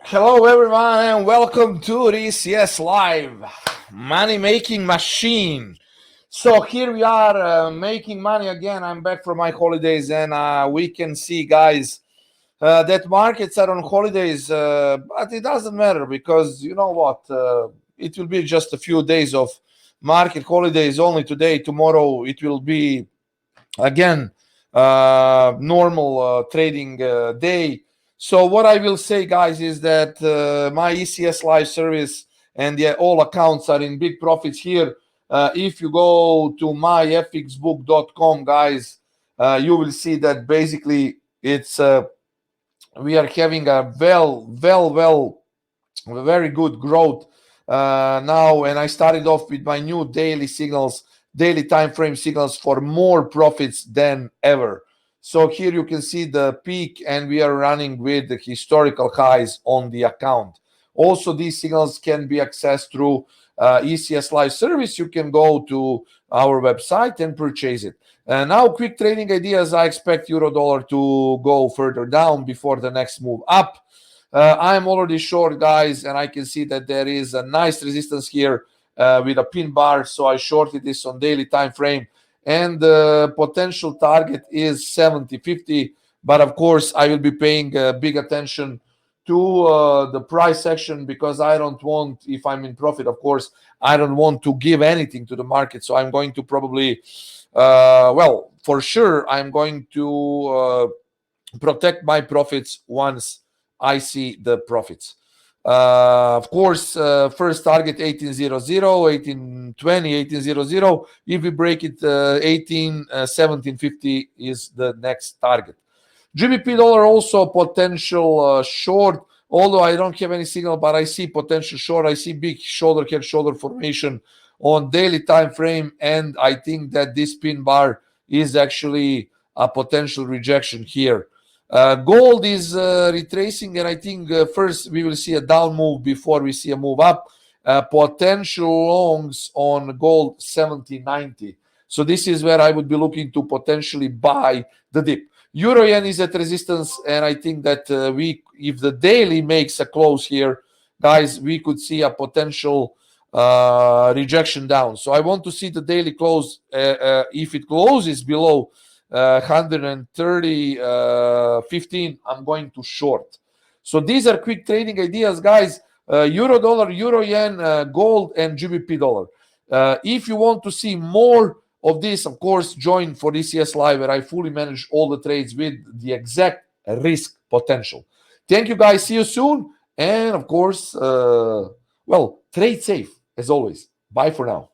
Hello, everyone, and welcome to this Live Money Making Machine. So here we are making money again. I'm back from my holidays, and we can see, guys, that markets are on holidays, but it doesn't matter because you know what? It will be just a few days of market holidays only today. Tomorrow it will be again normal trading day. So what I will say, guys, is that my ECS live service and all accounts are in big profits here. If you go to myfxbook.com, guys, you will see that basically it's we are having a very good growth now. And I started off with my new daily signals, daily time frame signals for more profits than ever. So here you can see the peak, and we are running with the historical highs on the account. Also, these signals can be accessed through ECS Live service. You can go to our website and purchase it. Now, quick trading ideas. I expect euro dollar to go further down before the next move up. I'm already short, guys, and I can see that there is a nice resistance here with a pin bar. So I shorted this on daily time frame, and the potential target is 70.50. But of course, I will be paying big attention to the price action because I don't want, if I'm in profit, of course, I don't want to give anything to the market. So I'm going to probably, for sure, I'm going to protect my profits once I see the profits. Of course, first target 1800, 1820, 1800. If we break it, 1750 is the next target. GBP dollar also potential short, although I don't have any signal, but I see potential short. I see big shoulder head shoulder formation on daily time frame, and I think that this pin bar is actually a potential rejection here. Gold is retracing, and I think first we will see a down move before we see a move up. Potential longs on gold 70.90. So this is where I would be looking to potentially buy the dip. Euro yen is at resistance, and I think that if the daily makes a close here, guys, we could see a potential rejection down. So I want to see the daily close. If it closes below 130.15, I'm going to short. So these are quick trading ideas, guys. Euro dollar, euro yen, gold, and GBP dollar. If you want to see more of this, of course, join for ECS Live, where I fully manage all the trades with the exact risk potential. Thank you, guys. See you soon. And of course, trade safe as always. Bye for now.